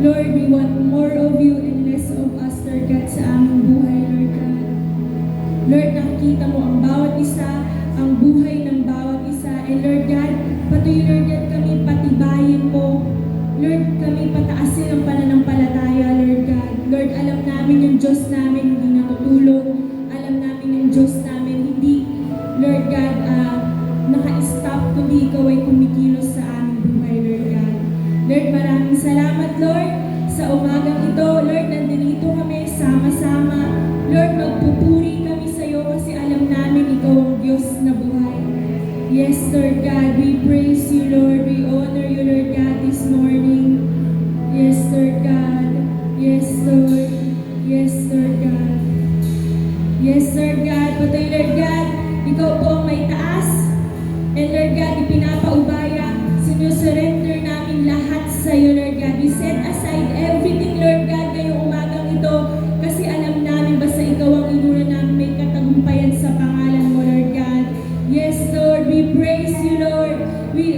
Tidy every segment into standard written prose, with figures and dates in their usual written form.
Lord, we want more of you and less of us, Lord God, sa aming buhay, Lord God. Lord, nakikita mo ang bawat isa, ang buhay ng bawat isa. And Lord God, patuloy, Lord God, kami patibayin mo. Lord, kami pataasin ang pananampalataya, Lord God. Lord, alam namin yung Diyos namin hindi natutulog. Alam namin yung Diyos namin hindi, Lord God, naka-stop, kundi ikaw ay kumikilos sa aming buhay, Lord God. Lord, maraming salamat, Lord, sa umagang ito. Lord, nandito kami sama-sama. Lord, magpupuri kami sa iyo kasi alam namin ikaw ang Diyos na buhay. Yes, Lord God, we praise you, Lord. We honor you, Lord God, this morning. Yes, Lord God. Yes, Lord. Yes, Lord God. Yes, Lord God. Patuloy, Lord God, ikaw po ang may taas. And Lord God, ipinapaubaya, sinusurrender namin lahat sa iyo, Lord God. We set aside everything, Lord God, ngayong umagang ito kasi alam namin basta ikaw ang inuna namin may katagumpayan sa pangalan mo, Lord God. Yes, Lord, we praise you, Lord. We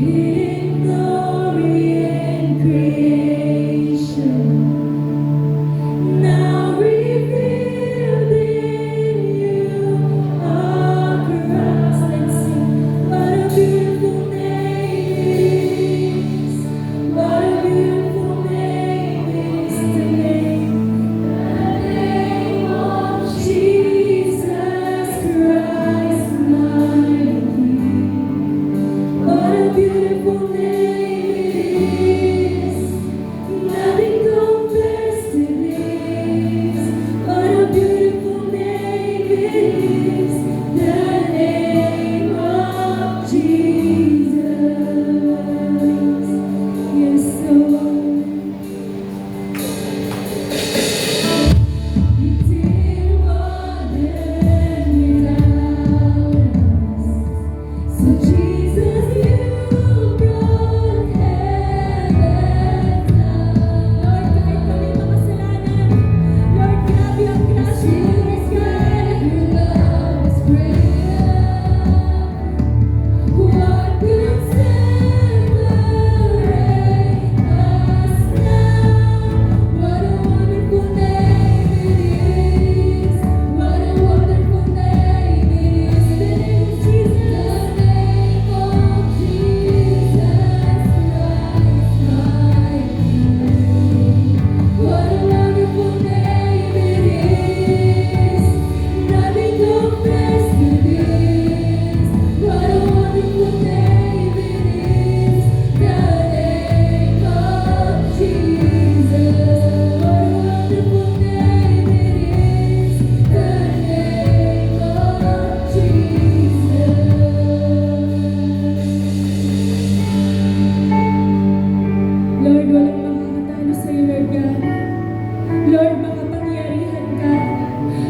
hidden glory in creation. Now revealed in you are Christ. Let's sing. What a beautiful name it is. What a beautiful name it is. The name of Jesus Christ, my King. What a beautiful name it is. Nothing compares to this. What a beautiful name it is. The name of Jesus. Yes, Lord. You did more than without us. So Jesus, you brought heaven down. Lord, kahit kami makasalanan, Lord, grabe ang grasya mo, Lord God. Your love is greater. What could separate us now? What a wonderful name it is. What a wonderful name it is. The name of Jesus. The name of Jesus Christ, my King. What a wonderful name it is. Nothing compares to this. What a wonderful name it is. The name of Jesus. What a wonderful name it is. The name of Jesus. Lord, walang makakatalo sa'yo, Lord God. Lord, makapangyarihan ka.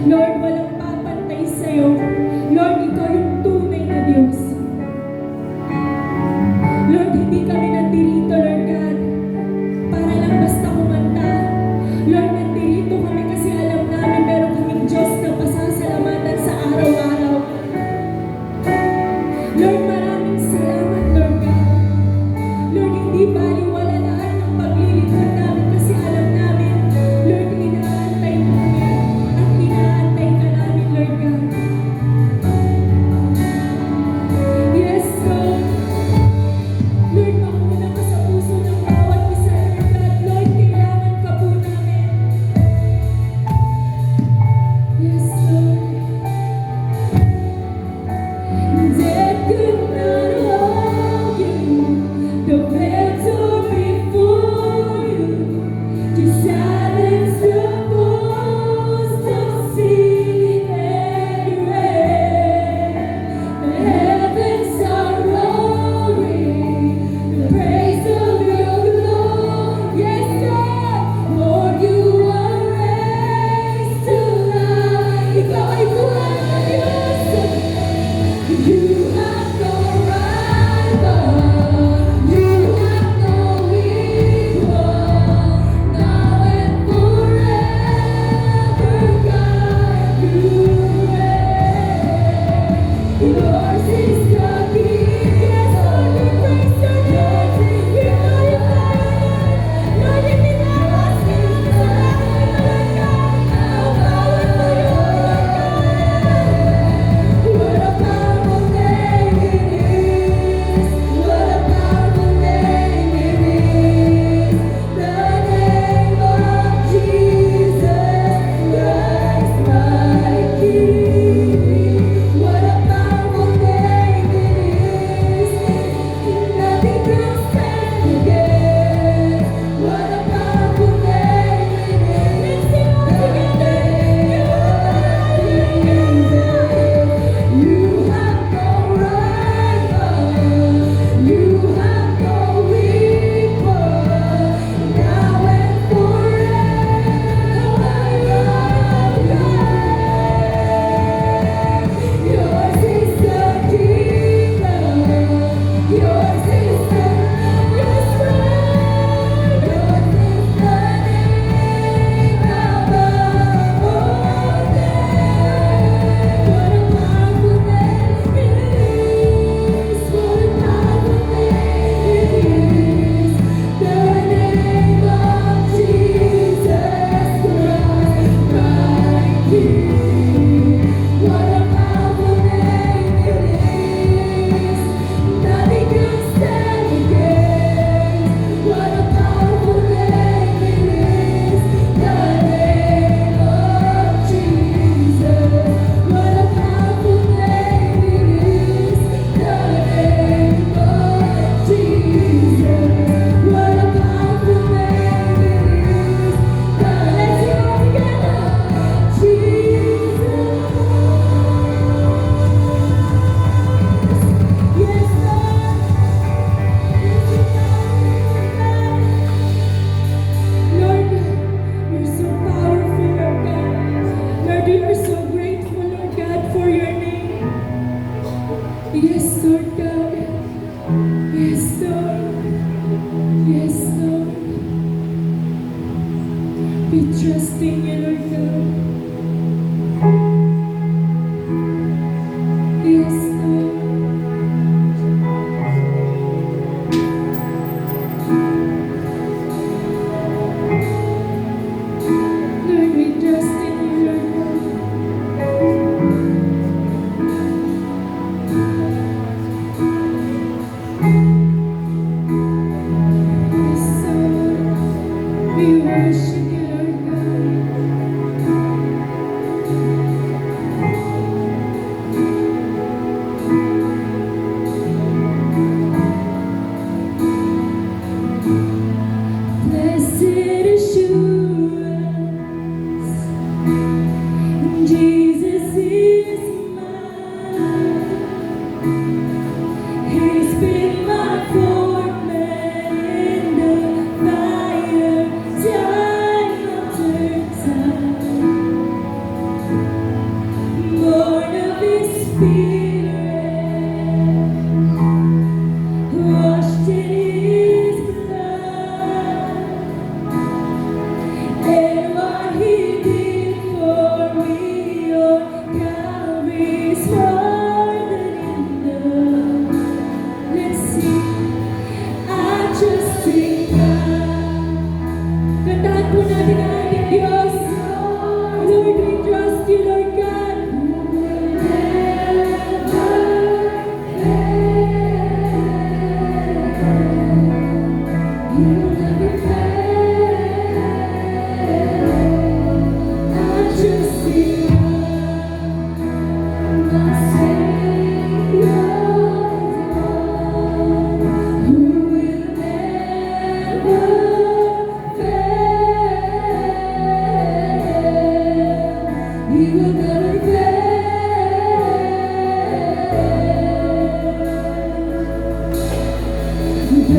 Lord, walang papantay sa'yo. Lord, ikaw yung tunay na Diyos. Lord, hindi kami nandirito, Lord God, para lang basta kumanta. Lord, nandirito kami kasi alam namin meron kaming Diyos na pasasalamatan sa araw-araw. Lord, maraming salamat, Lord God. Lord, hindi baliwala lahat ng paglilingkod namin kasi alam namin, Lord, inaantay mo kami at inaantay ka namin, Lord God. Yes, Lord. Lord, mauna ka sa puso ng bawat isa, Lord God. Lord, kailangan ka po namin. Yes, Lord. Death could not hold you. The veil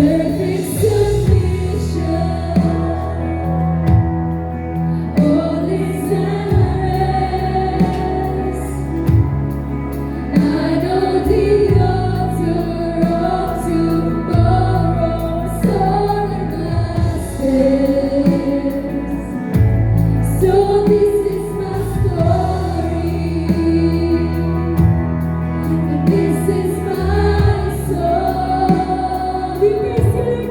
perfect submission. All is at rest. I know the author of tomorrow is ordered my steps. So this is my story, and this is my song. We praise you,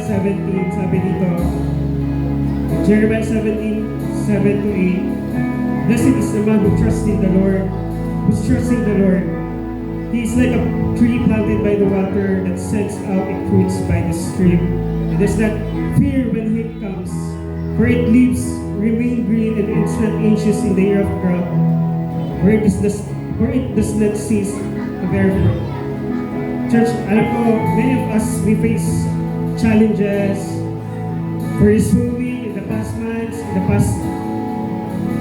17, sabi dito, Jeremiah 17:7 to 8, blessed is the man who trusts in the Lord, who's trusting the Lord. He is like a tree planted by the water that sends out its fruits by the stream. It does not fear when heat comes, for its leaves remain green and it is not anxious in the year of drought, for it does not cease to bear fruit. Church, alam ko, many of us, we face challenges. Personally, in the past months, in the past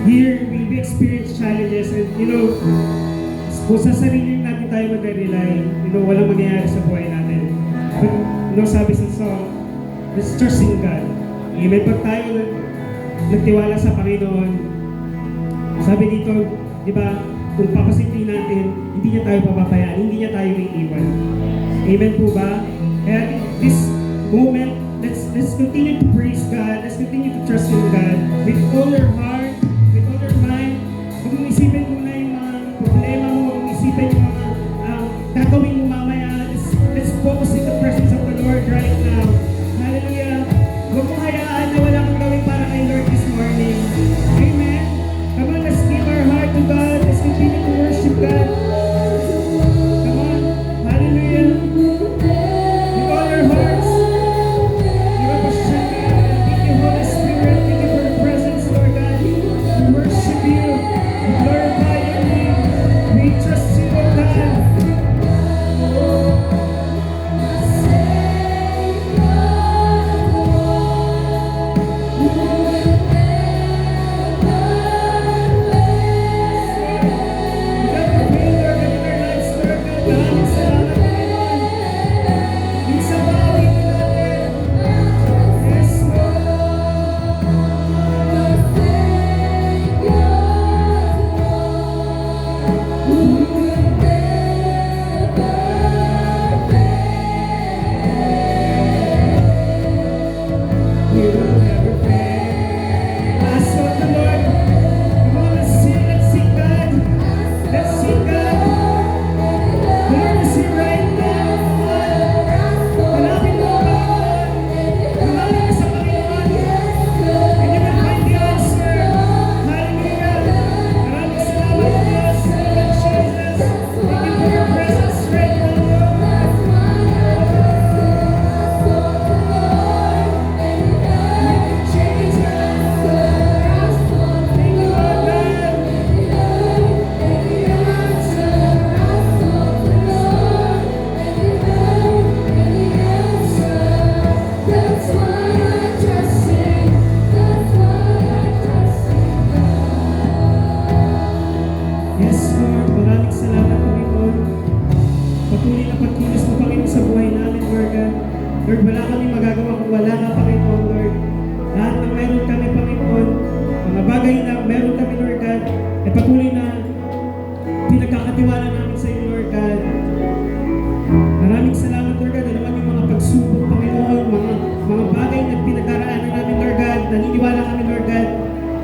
year, we experienced challenges. And kung sa sarili natin tayo mag-rely, walang mangyayari sa buhay natin. But, sabi sa song, let's trust in God. Amen. Pag tayo nagtiwala sa Panginoon, sabi dito, di ba, kung papasitin natin, hindi niya tayo papapayaan, hindi niya tayo iiwan. Amen po ba? Kaya in this moment, let's continue to praise God, let's continue to trust in God with all your heart, with all your mind. Huwag mong isipin muna yung mga problema mo, huwag mong isipin yung mga gagawin mo mamaya. Let's focus in the presence of the Lord right now. Hallelujah. Huwag mong hayaan na wala kang gawin para kay Lord this morning. Amen. Come on, let's give our heart to God. Let's continue to worship God. Come on. Hallelujah. With all your hearts. Thank you, Holy Spirit. Thank you for the presence, Lord God. We worship you. We glorify your name. We trust you, Lord God. Lord, wala kami magagawa kung wala ka, Panginoon, Lord. Lahat ng meron kami, Panginoon, mga bagay na meron kami, Lord God, ay patuloy na pinagkakatiwala namin sa iyo, Lord God. Maraming salamat, Lord God, na naman yung mga pagsubok, Panginoon, mga bagay na pinagdaraanan namin, Lord God. Naniniwala kami, Lord God,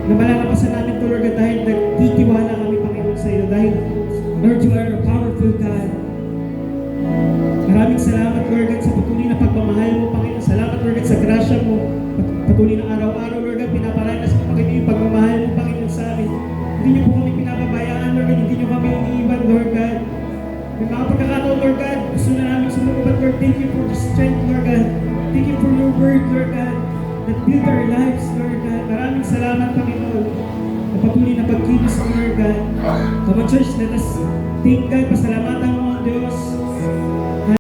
na malalampasan namin to, Lord God, dahil nagtitiwala kami, Panginoon, sa iyo. Dahil, Lord, you are a powerful God. Maraming salamat, Lord God, sa patuloy na pagmamahal mo, Panginoon. Salamat, Lord God, sa grasya mo. Patuloy na araw-araw, Lord God, pinaparanas mo, Panginoon, yung pagmamahal mo, Panginoon, sa amin. Hindi niyo po kami pinababayaan, Lord God. Hindi niyo kami iniiwan, Lord God. May mga pagkakataon, Lord God, gusto na namin sumuko, but Lord, thank you for the strength, Lord God. Thank you for your word, Lord God, that build our lives, Lord God. Maraming salamat, Panginoon. Patuloy na pagkilos mo, Lord God. Come on, church, let us thank God, pasalamatan